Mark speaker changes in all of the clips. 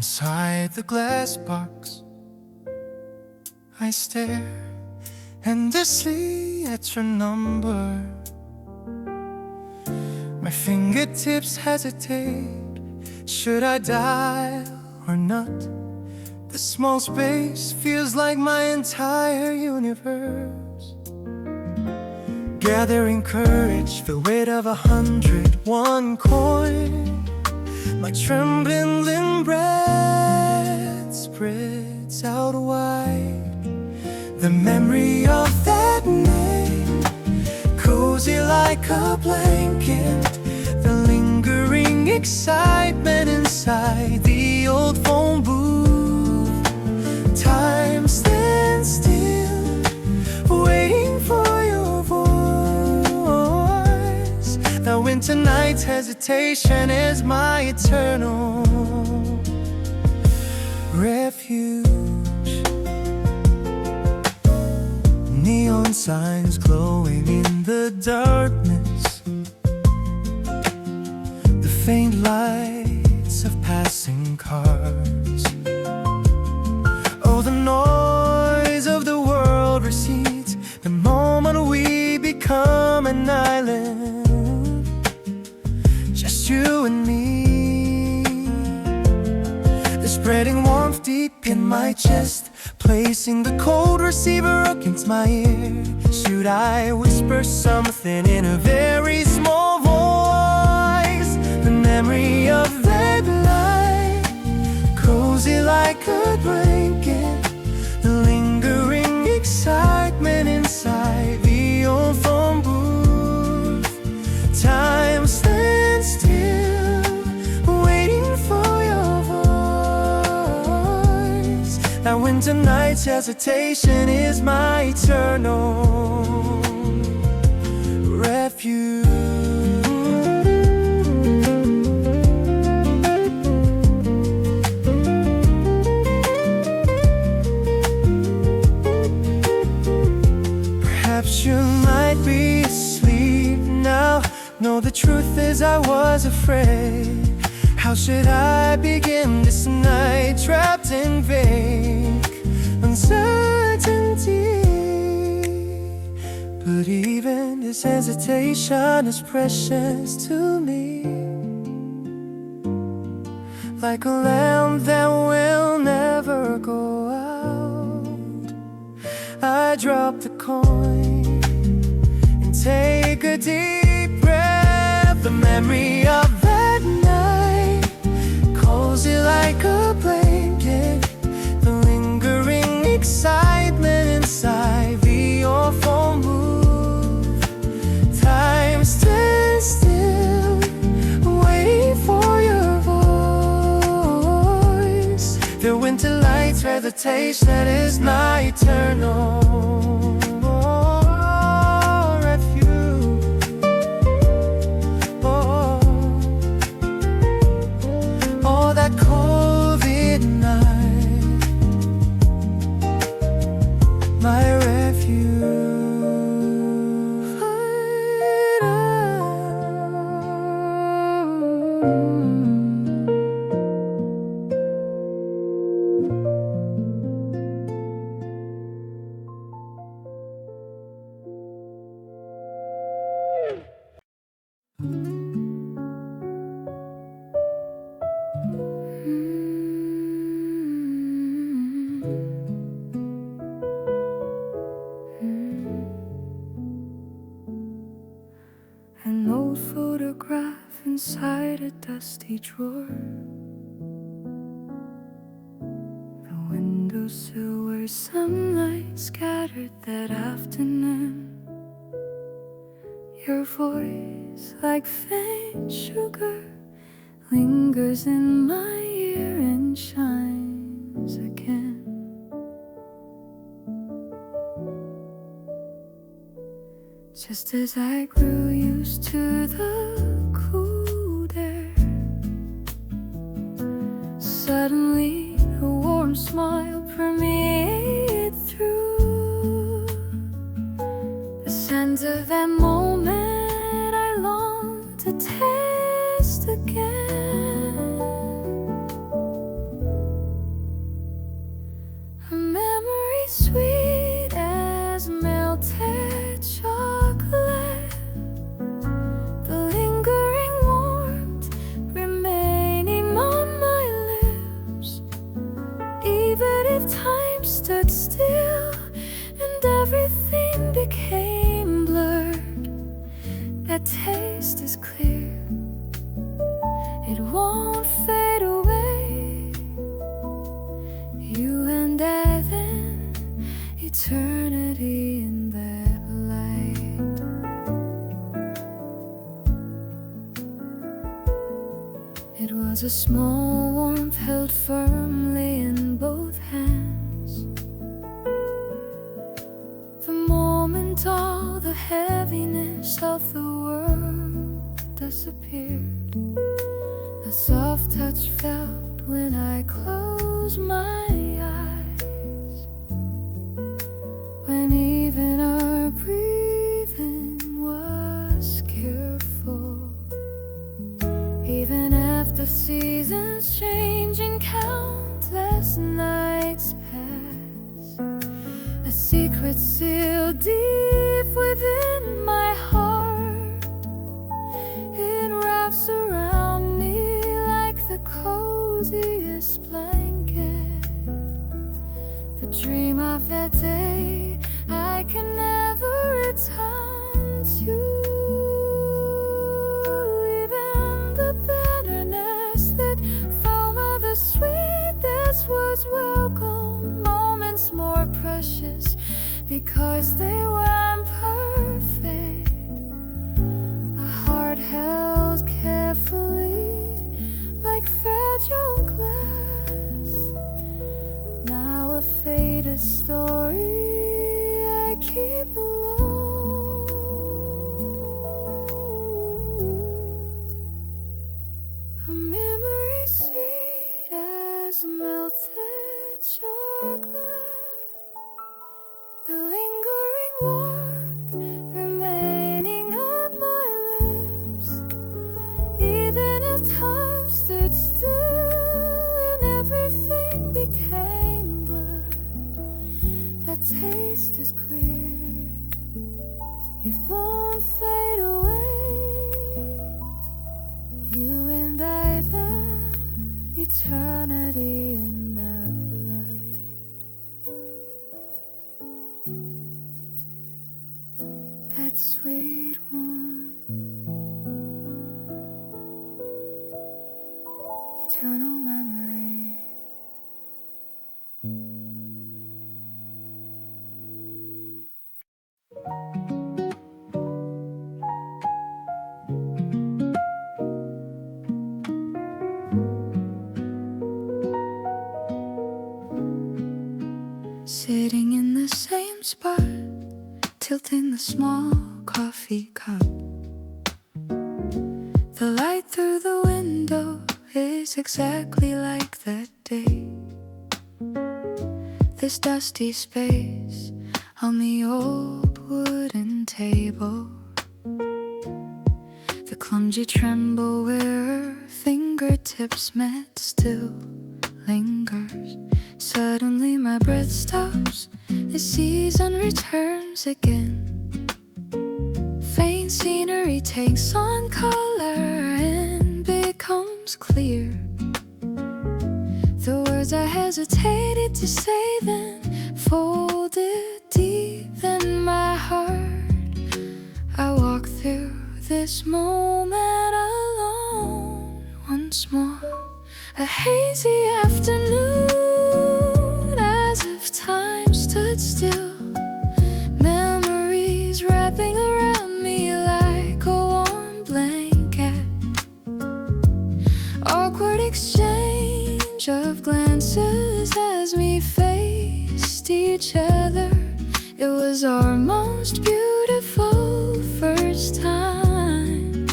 Speaker 1: Inside the glass box I stare endlessly at your number. My fingertips hesitate. Should I dial or not? The small space feels like my entire universe. Gathering courage, the weight of 101 coin. My trembling limb breath spreads out wide. The memory of that name, cozy like a blanket. The lingering excitement inside the old phone booth. Time stands still, waiting for your voice. The winter night's hesitation is my eternal refuge. Neon signs glowing in the darkness, the faint lights of passing cars. Oh, the noise of the world recedes the moment we become an island, just you and me. The spreading warmth deep in my chest, placing the cold receiver against my ear. Should I whisper something in a very small voice? The memory of that light, cozy like a blanket. The lingering excitement inside the old phone booth. Time stands still, waiting for your voice. That winter night's hesitation is my eternal refuge. Perhaps you might be asleep now. No, the truth is I was afraid. How should I begin this night trapped in vague uncertainty? But even this hesitation is precious to me, like a lamp that will never go out. I drop the coin and take a deep breath. The memory of that night, cozy like a blanket. The lingering excitement inside the old phone booth. Time stands still, waiting for your voice. The winter light's hesitation that is my eternal refuge. Oh, that COVID night, my refuge.
Speaker 2: An old photograph inside a dusty drawer. The windowsill where sunlight scattered that afternoon. Your voice, like faint sugar, lingers in my ear and shines again. Just as I grew used to the cool air, suddenly a warm smile permeated through. The scent of that moment I long to taste again. it won't fade away. You and I then, eternity in that light. It was a small warmth held firmly in both hands. The moment all the heaviness of the world disappeared, a soft touch felt when I closed my eyes. When even our breathing was careful, even after seasons changing, countless nights pass. A secret sealed deep within my heart, it wraps around me like the coziest blanket. The dream of that day I can never return to. Even the bitterness that followed the sweetness was welcome. Moments more precious because they were imperfect. A heart held carefully like fragile glass. Now a faded story I keep alone. A memory sweet as melted chocolate. The lingering warmth remaining on my lips. Even if time stood still and everything became blurred, that taste is clear, it won't fade away. You and I then, eternity in that light. That sweet one, eternal memory. Sitting in the same spot, tilting the small coffee cup. The light through the window is exactly like that day. This dusty space on the old wooden table, the clumsy tremble where her fingertips met still lingers. Suddenly my breath stops, the season returns again. Faint scenery takes on color and becomes clear. The words I hesitated to say then folded deep in my heart. I walk through this moment alone once more. A hazy afternoon, as if time stood still. Memories wrapping around me like a warm blanket. Awkward exchange of glances as we faced each other. It was our most beautiful first time.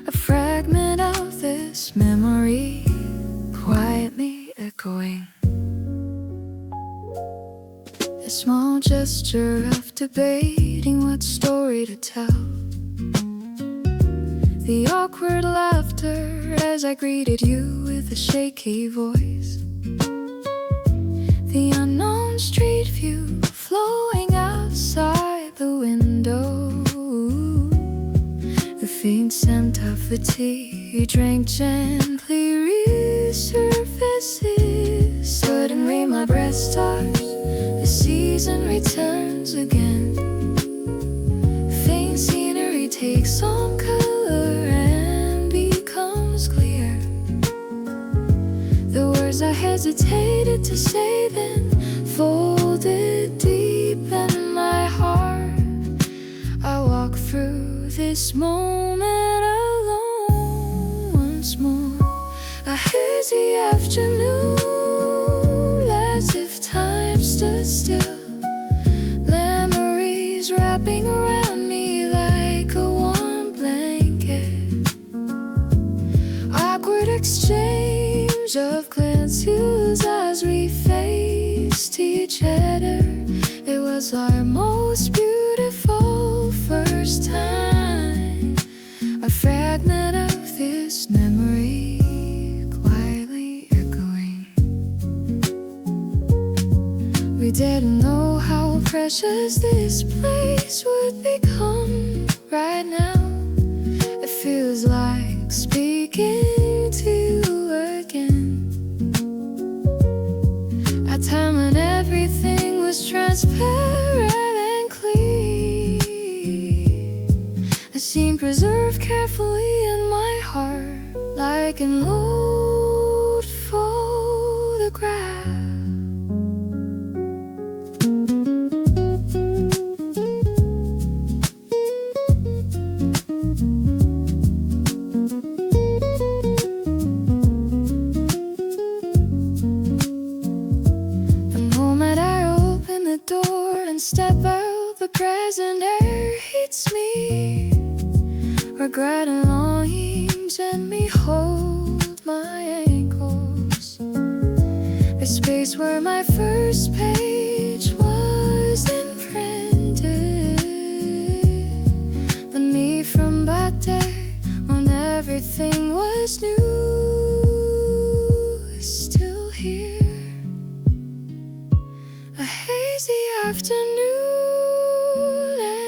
Speaker 2: A fragment of this memory quietly echoing. A small gesture of debating what story to tell. The awkward laughter as I greeted you with a shaky voice. The unknown street view flowing outside the window. The faint scent of the tea you drank gently resurfaces. Suddenly my breath stops, the season returns again. Faint scenery takes on color and becomes clear. words I hesitated to say then folded deep in my heart. I walk through this moment alone once more. A hazy afternoon, as if time stood still. Memories wrapping around me like a warm blanket. Awkward exchange of glances as we faced each other. It was our most beautiful first time. A fragment of this memory quietly echoing. We didn't know how precious this place would become. Right now it feels like speaking to you again. A time when everything was transparent and clear. A scene preserved carefully in my heart, like an old photograph. Step out, the present air hits me. Regret and longing gently hold my ankles. The space where my first page was imprinted. The me from that day when everything was new is still here. A hazy afternoon,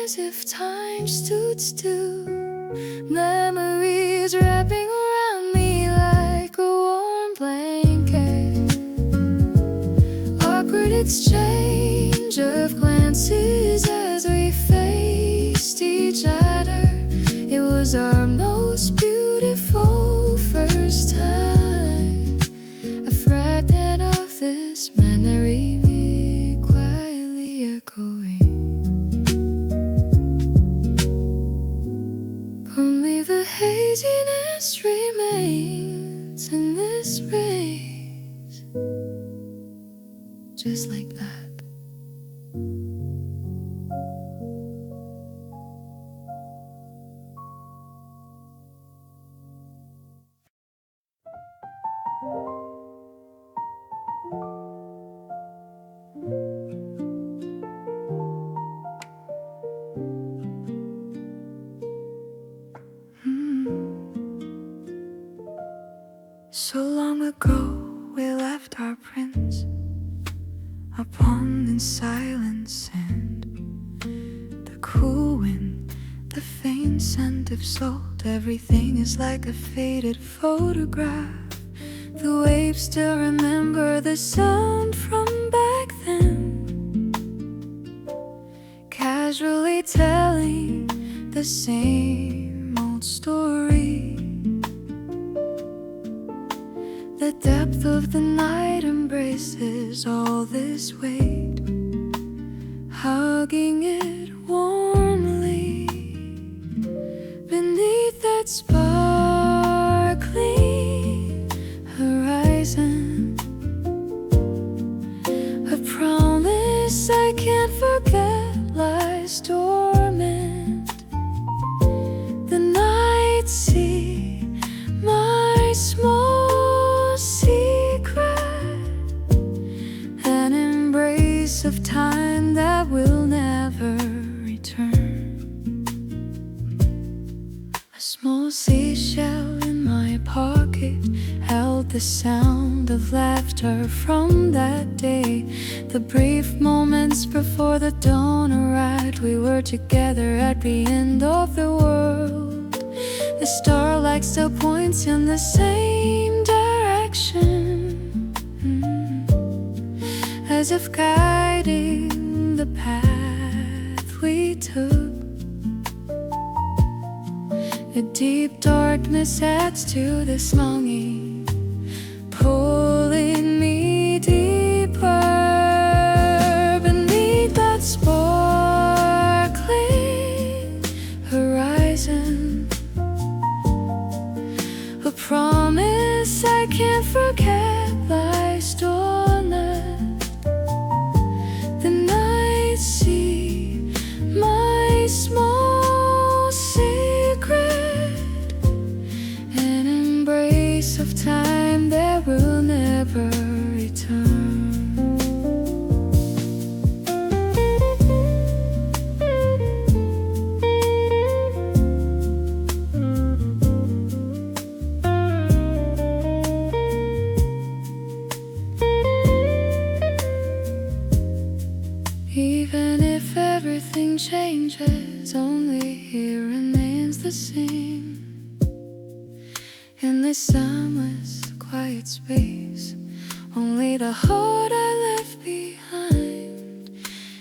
Speaker 2: as if time stood still. Memories wrapping around me like a warm blanket. Awkward exchange of glances as we faced each other. It was our most beautiful first time. A fragment of this memory echoing. Only the haziness remains in this space, just like that. So long ago we left our prints upon in silence, and the cool wind, the faint scent of salt. Everything is like a faded photograph. The waves still remember the sound from back then, casually telling the same old story. The depth of the night embraces all this weight, hugging it warmly beneath that sparkling horizon. A promise I can't forget lies dormant. The night sea, my small secret, an embrace of time that will never return. A small seashell in my pocket held the sound of laughter from that day. The brief moments before the dawn arrived, we were together at the end of the world. The starlight still points in the same direction, as if guiding the path we took. A deep darkness adds to this longing, pulling promise I can't forget lies dormant. The night see my small secret, an embrace of time that will never return. Even if everything changes, only he remains the same. In this soundless, quiet space, only the heart I left behind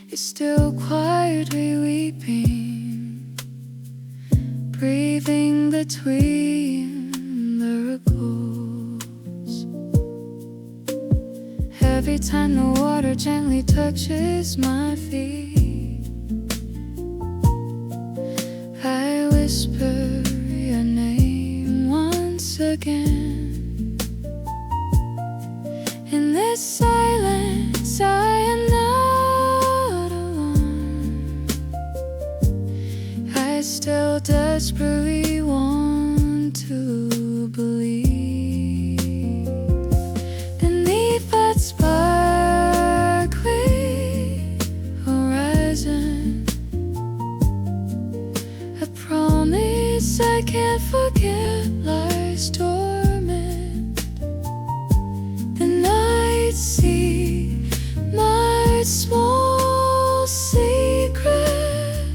Speaker 2: is still quietly weeping, breathing between the ripples. Every time the water gently touches my feet, I whisper your name once again. In this silence, I am not alone. I still desperately want to believe. Beneath that sparkly horizon, I promise I can't forget lies dormant. The night see my small secret,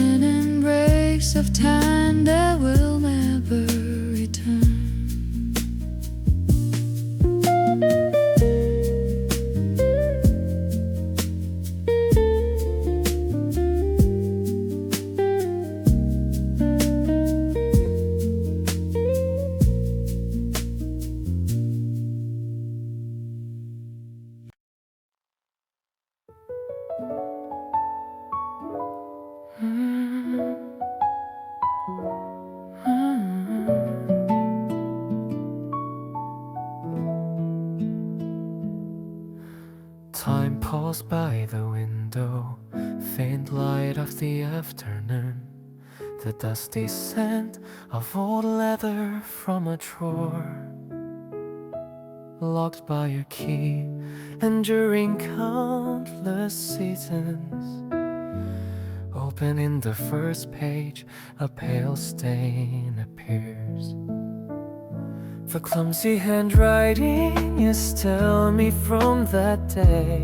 Speaker 2: an embrace of time that will never return.
Speaker 1: Time paused by the window, faint light of the afternoon, the dusty scent of old leather from a drawer, locked by a key, enduring countless seasons. Open in the first page, a pale stain appears. The clumsy handwriting is telling me from that day,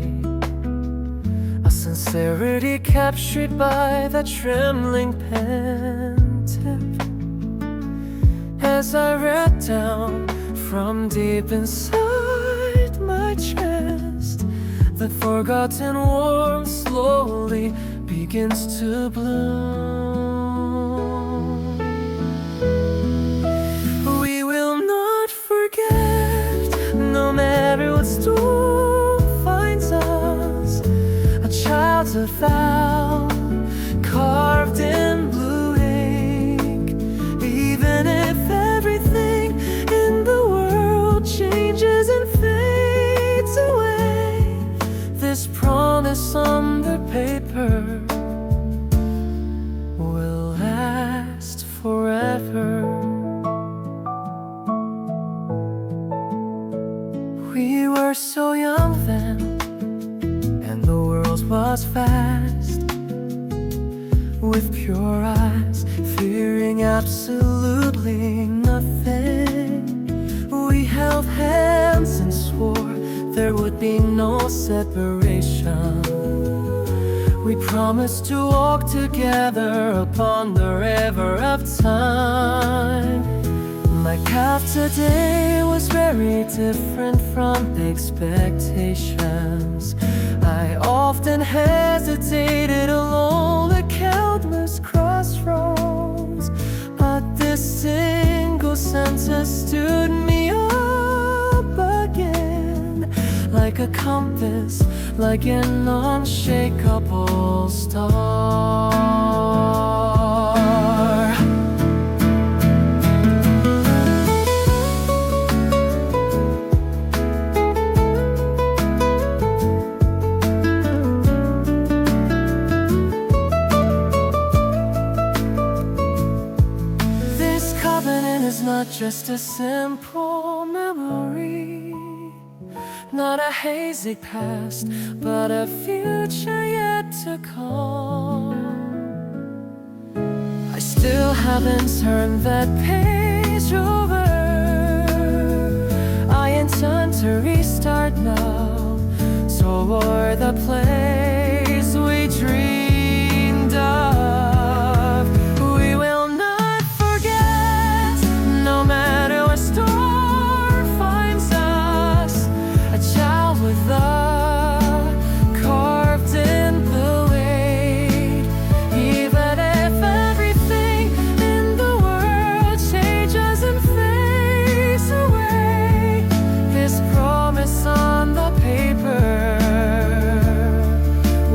Speaker 1: a sincerity captured by the trembling pen tip. As I read down from deep inside my chest, the forgotten warmth slowly begins to bloom. We will not forget, no matter what storm finds us, a childhood vow carved in blue ink. Even if everything in the world changes and fades away, this promise on the paper will last forever. We were so young then, and the world was vast, with pure eyes, fearing absolutely nothing. We held hands and swore there would be no separation. We promised to walk together upon the river of time. My path today was very different from expectations. I often hesitated along the countless crossroads, but this single sentence stood me up again, like a compass, like an unshakable star. is not just a simple memory, not a hazy past, but a future yet to come. I still haven't turned that page over. I intend to restart now toward the place we dreamed of. We will not forget, no matter what storm finds us, a child with love carved in the weight. Even if everything in the world changes and fades away, this promise on the paper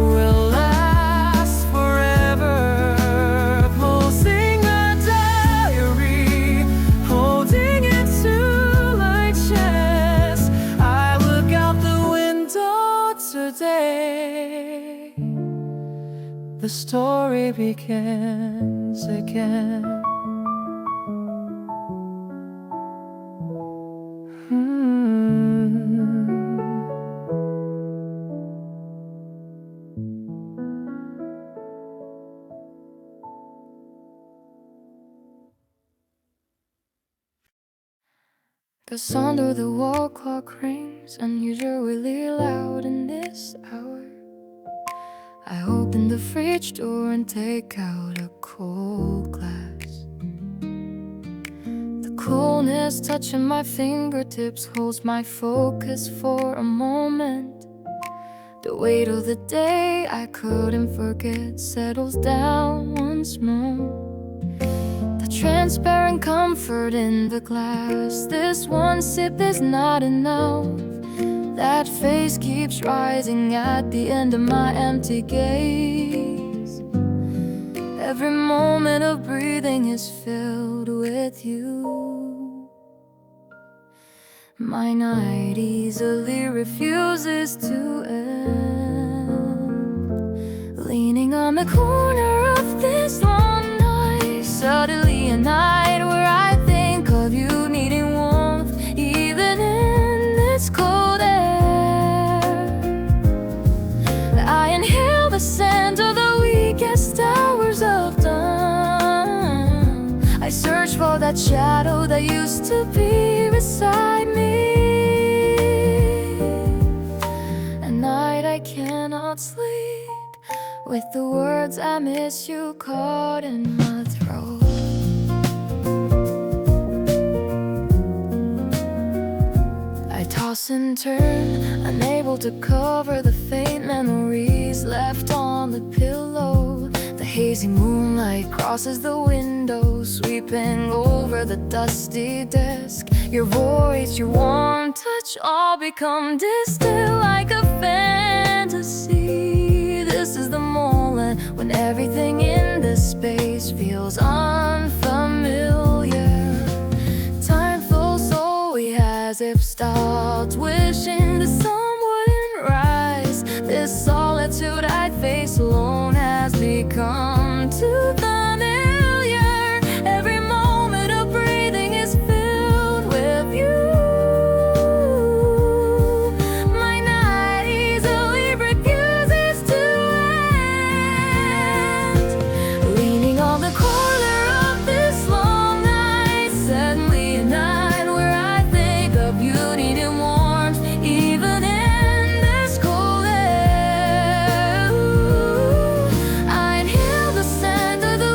Speaker 1: will last forever. Pulsing a diary, holding it to my chest. I look out the window today. The story begins again.
Speaker 2: The sound of the wall clock rings unusually loud in this hour. I open the fridge door and take out a cold glass. The coolness touching my fingertips holds my focus for a moment. The weight of the day I couldn't forget settles down once more. The transparent comfort in the glass. This one sip is not enough. That face keeps rising at the end of my empty gaze. Every moment of breathing is filled with you. My night easily refuses to end. Leaning on the corner of this long night, suddenly a night where I think of you needing warmth, even in this cold air. I inhale the scent of the weakest hours of dawn. I search for that shadow that used to be beside me. At night I cannot sleep with the words I miss you caught in my throat. I toss and turn, unable to cover the faint memories left on the pillow. The hazy moonlight crosses the window, sweeping over the dusty desk. Your voice, your warm touch all become distant like a fantasy. This is the moment when everything in this space feels unfamiliar. Time flows slowly as if stopped, wishing the sun wouldn't rise. This solitude I face alone has become too familiar. Every moment of breathing is filled with you. My night easily refuses to end. Leaning on the corner of this long night, suddenly a night where I think of you needing warmth, even in this cold air. I inhale the scent of the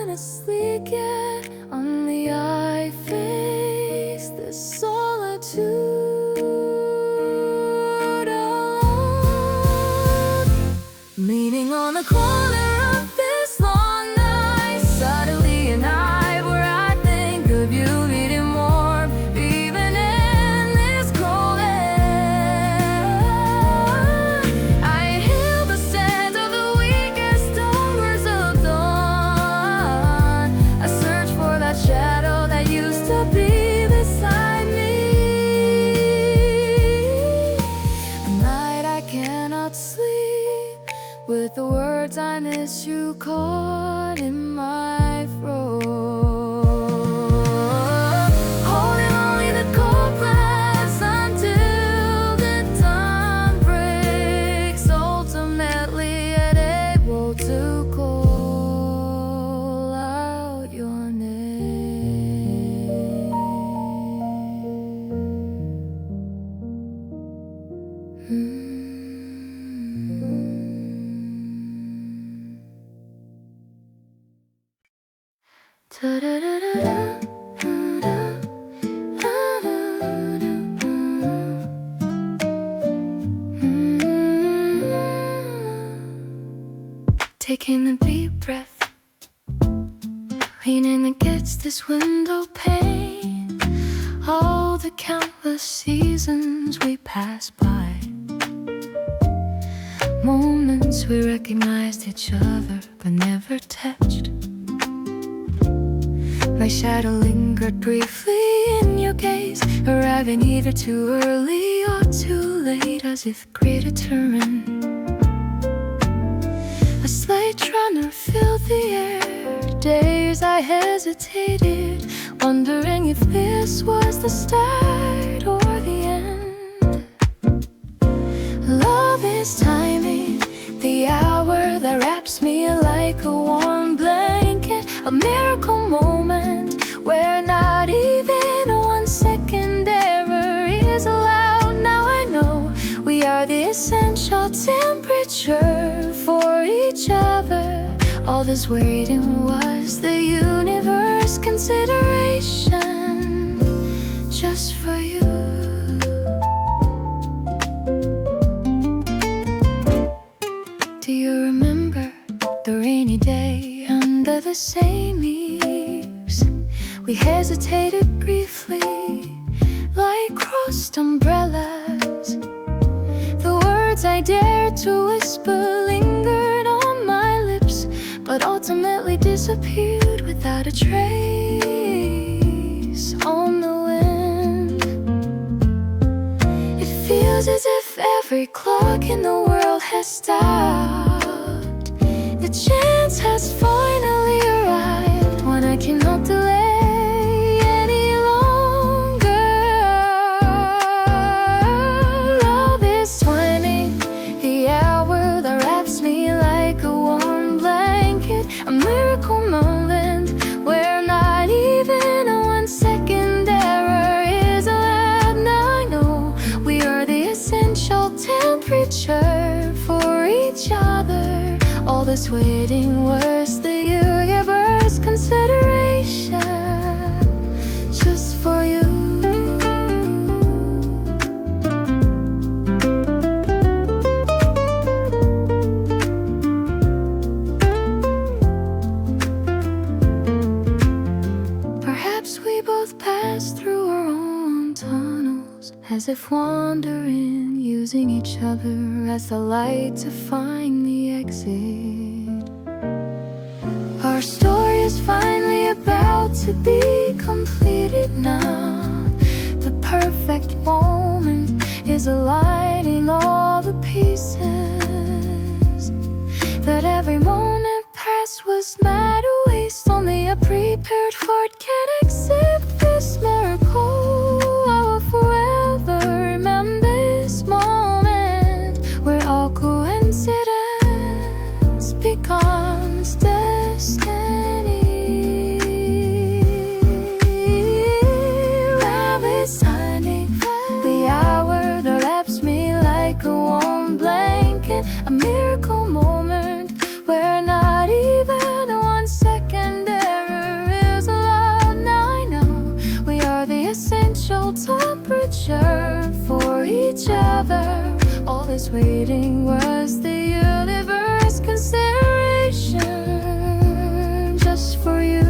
Speaker 2: honestly get on the I face this solitude alone, leaning on the corner of this long night. Suddenly an eye where I think of you reading warm, even in this cold air. I inhale the scent of the weakest hours of dawn. I search for that shadow that used to be beside me. A night I cannot sleep with the words I miss you caught in my throat. Holding only the cold glass until the dawn breaks, ultimately unable to call out your name. Taking a deep breath, leaning against this window pane. All the countless seasons we passed by, moments we recognized each other but never touched. My shadow lingered briefly in your gaze, arriving either too early or too late, as if greeted to run. A slight tremor filled the air. Days I hesitated, wondering if this was the start or the end. Love is timing, the hour that wraps me like a warm blanket. A miracle moment where not even 1 second error is allowed. Now I know we are the essential temperature for each other. All this waiting was the universe consideration just for you. Do you remember the rainy day under the same eaves? We hesitated briefly like crossed umbrellas. The words I dared to whisper lingered on my lips, but ultimately disappeared without a trace on the wind. It feels as if every clock in the world has stopped. The chance has finally arrived, one I cannot delay any longer. Love is timing, the hour that wraps me like a warm blanket. A miracle moment where not even 1 second error is allowed. Now I know we are the essential temperature for each other. All this waiting was the universe consideration just for you. Perhaps we both passed through our own tunnels, as if wandering, using each other as the light to find the exit. Our story is finally about to be completed now. The perfect moment is aligning all the pieces. That every moment past was mad waste. Only a prepared heart can accept this miracle. I will forever remember this moment where all coincidence becomes destiny. Love is shining, the hour that wraps me like a warm blanket. A miracle moment where not even 1 second bother. All this waiting was the universe consideration just for you.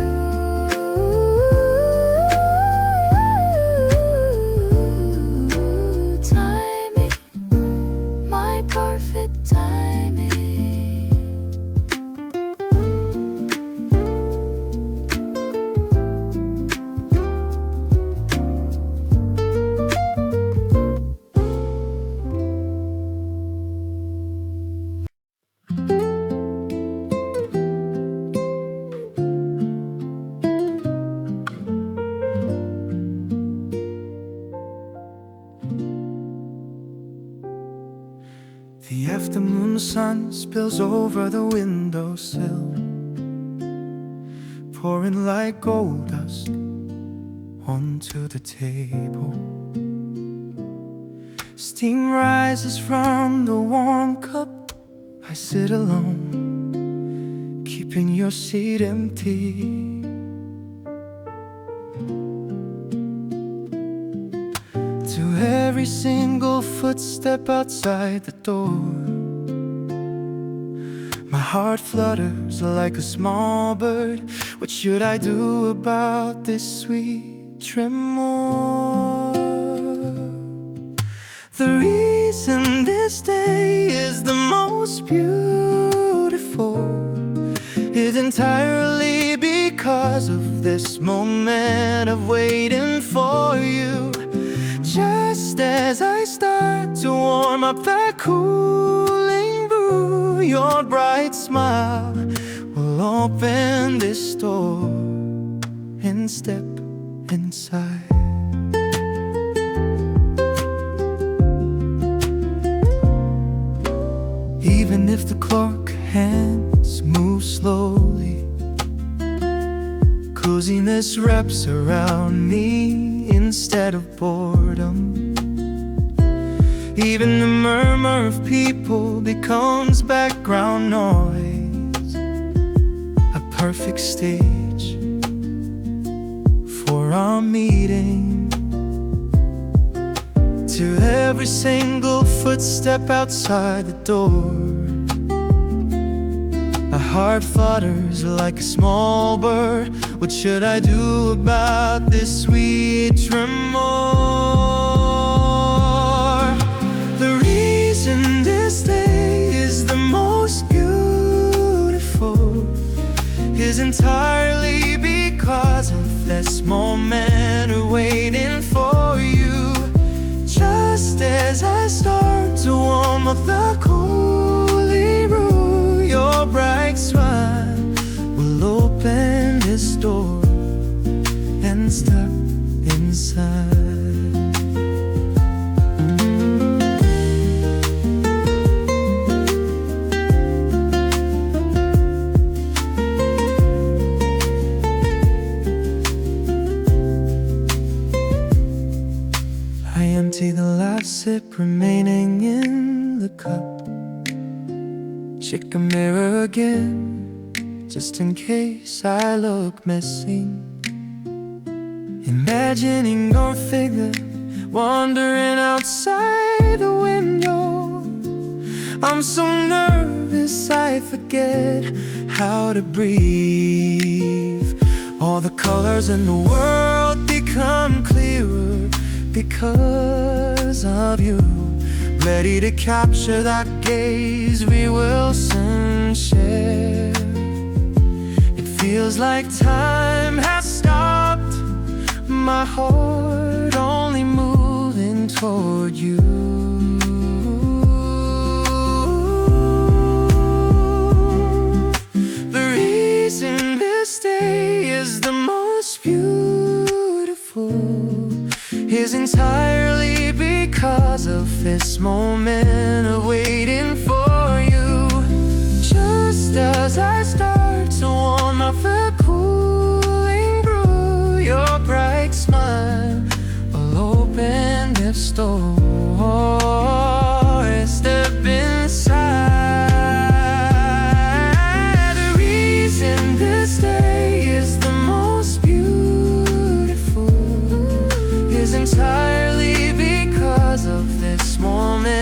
Speaker 2: Timing, my perfect timing.
Speaker 1: The afternoon sun spills over the windowsill, pouring like gold dust onto the table. Steam rises from the warm cup. I sit alone, keeping your seat empty. To every single footstep outside the door, my heart flutters like a small bird. What should I do about this sweet tremor? The reason this day is the most beautiful is entirely because of this moment of waiting for you. Just as I start to warm up that cooling brew, your bright smile will open this door and step inside. Even if the clock hands move slowly, coziness wraps around me instead of boredom. Even the murmur of people becomes background noise, a perfect stage for our meeting. To every single footstep outside the door, my heart flutters like a small bird. What should I do about this sweet tremor? The reason this day is the most beautiful is entirely because of this moment of waiting for you. Just as I start to warm up the cooling brew, your bright smile will open this door and step inside. I empty the last sip remaining in the cup. Check a mirror again, just in case I look missing. Imagining your figure wandering outside the window. I'm so nervous I forget how to breathe. All the colors in the world become clearer because of you. Ready to capture that gaze we will soon share. It feels like time has stopped, my heart only moving toward you. The reason this day is the most beautiful is entirely because of this moment of waiting for you. Just as I start to warm up the cooling brew, your bright smile will open this door. Step inside. The reason this day is the most beautiful is entirely because of this moment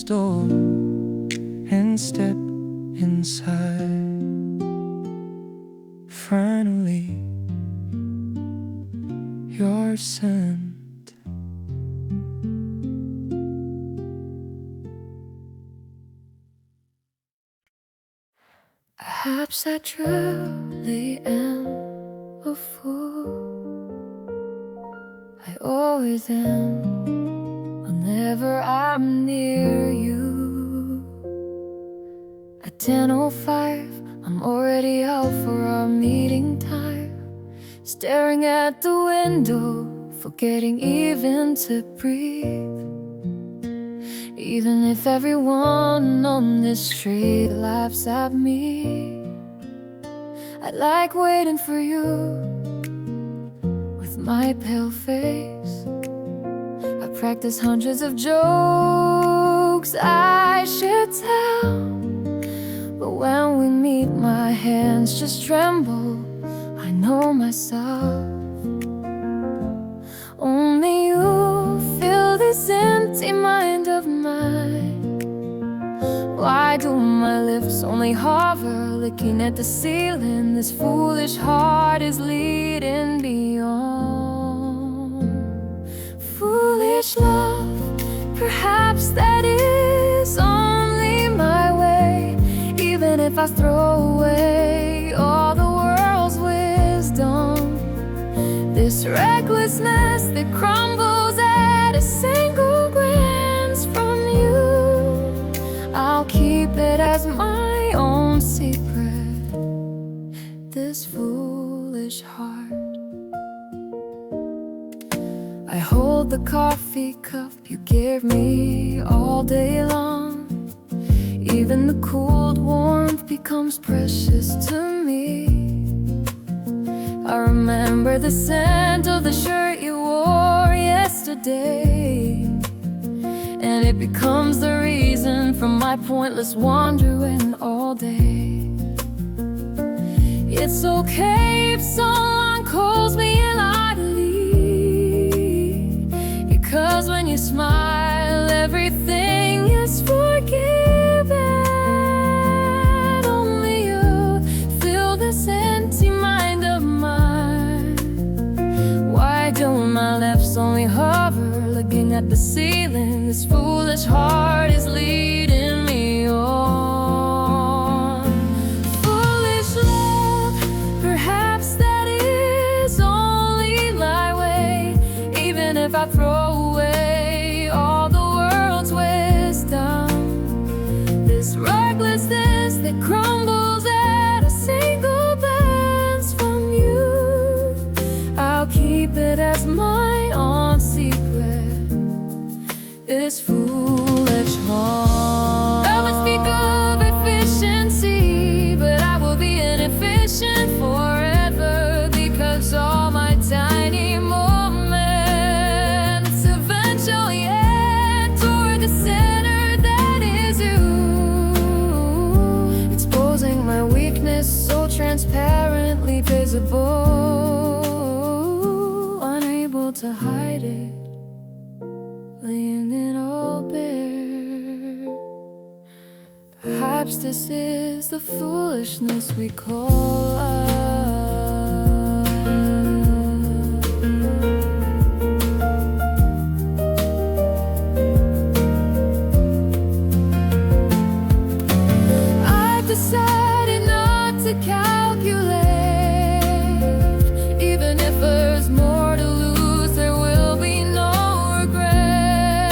Speaker 1: store and step inside. Finally, your scent.
Speaker 2: Perhaps I truly am a fool. I always am whenever I'm near you. At 10:05, I'm already out for our meeting time, staring at the window, forgetting even to breathe. Even if everyone on this street laughs at me, I like waiting for you with my pale face. I practice hundreds of jokes I should tell, but when we meet my hands just tremble. I know myself. Only you fill this empty mind of mine. Why do my lips only hover, looking at the ceiling? This foolish heart is leading me on. Foolish love, perhaps that is only my way. Even if I throw away all the world's wisdom, this recklessness that crumbles at a single glance from you, I'll keep it as my own secret. This foolish heart. I hold the coffee cup you gave me all day long. Even the cold warmth becomes precious to me. I remember the scent of the shirt you wore yesterday, and it becomes the reason for my pointless wandering all day. It's okay if someone calls me and I leave, because when you smile, everything is forgiven. Only you fill this empty mind of mine. Why do my lips only hover, looking at the ceiling? This foolish heart is leading me on. Foolish love, perhaps that is only my way. Even if I throw away all the world's wisdom, this recklessness that crumbles at a single glance from you, I'll keep it as my own secret. This foolish heart. I would speak of efficiency, but I will be inefficient forever, because all my tiny moments eventually end toward the center that is you, exposing my weakness so transparently visible, unable to hide it, laying it all bare. Perhaps this is the foolishness we call love. I've decided not to calculate. Even if there's more to lose, there will be no regret.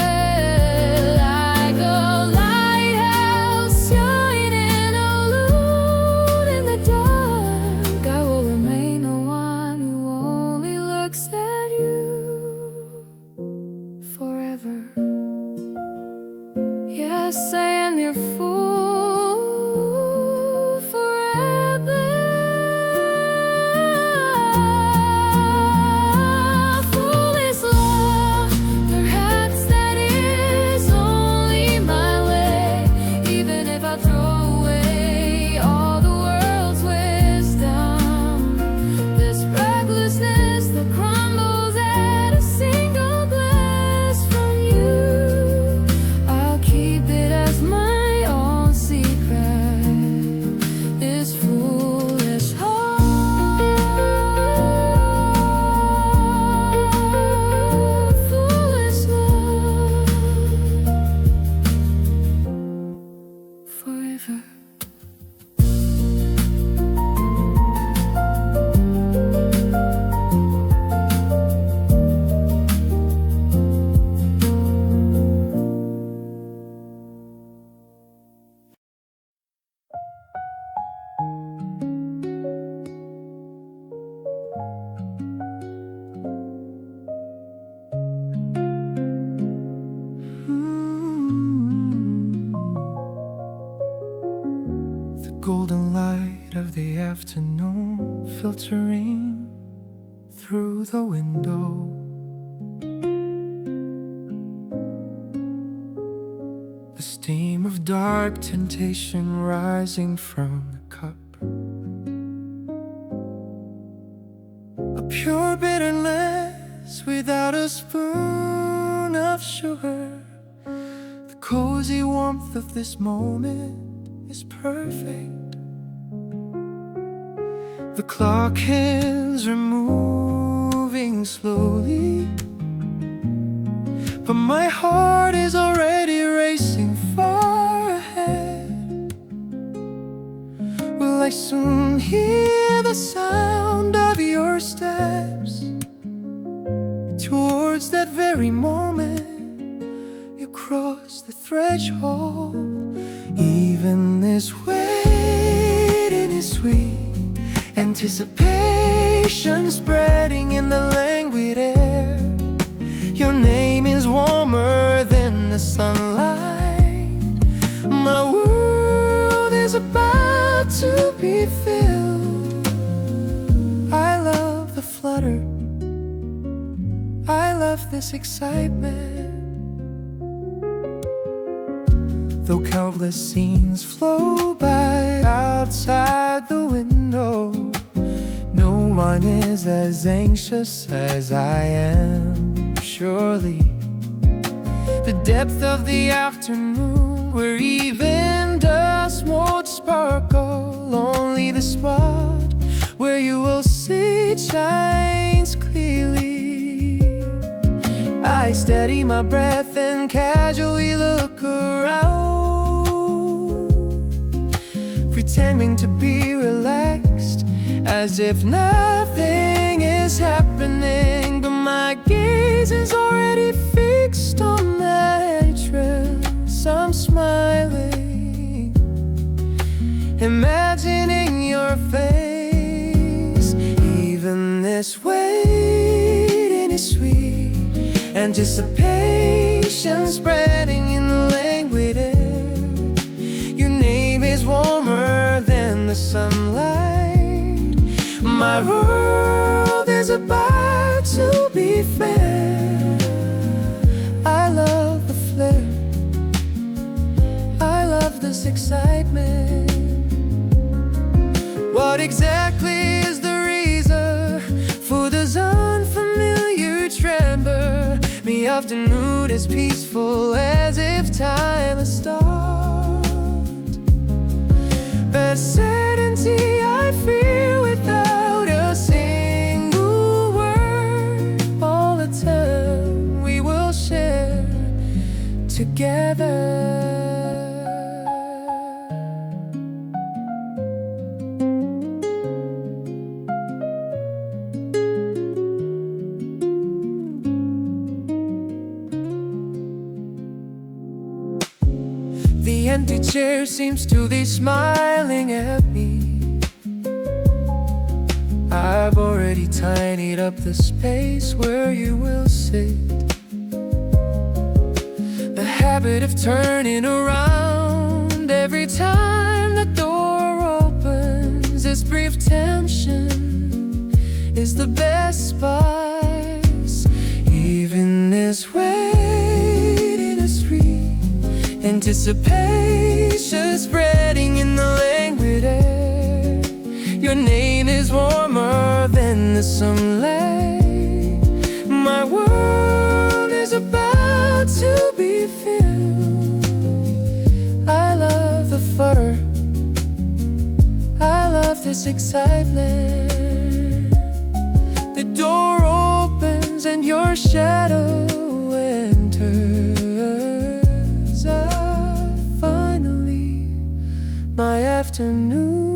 Speaker 2: Like a lighthouse shining alone in the dark, I will remain the one who only looks at you forever. Yes, I am your fool forever. Foolish love, perhaps that is only my way. Even if I throw away all the world's wisdom, this recklessness that crumbles at a single glance from you, I'll keep it
Speaker 1: filtering through the window. The steam of dark temptation rising from the cup. A pure bitterness without a spoon of sugar. The cozy warmth of this moment is perfect. The clock hands are moving slowly, but my heart is already racing far ahead. Will I soon hear the sound of your steps? Towards that very moment you cross the threshold. Even this waiting is sweet, anticipation spreading in the languid air. Your name is warmer than the sunlight. My world is about to be filled. I love the flutter, I love this excitement. Though countless scenes flow by outside the window, no one is as anxious as I am. Surely the depth of the afternoon, where even dust won't sparkle, only the spot where you will sit shines clearly. I steady my breath and casually look around, pretending to be relaxed, as if nothing is happening. But my gaze is already fixed on that entrance. I'm smiling, imagining your face. Even this waiting is sweet, anticipation spreading in the languid air. Your name is warmer than the sunlight. My world is about to be fair. I love the flare, I love this excitement. What exactly is the reason for this unfamiliar tremor? Me afternoon is peaceful as if time has stopped, but certainty I feel without a single word. All the time we will share together. The empty chair seems to be smiling at me. I've already tidied up the space where you will sit. The habit of turning around every time the door opens. This brief tension is the best spice. Even this waiting is free, anticipation spreading in the languid air. Your name is warmer than the sunlight. My world is about to be filled. I love the flutter, I love this excitement. The door opens and your shadow enters. Finally, my afternoon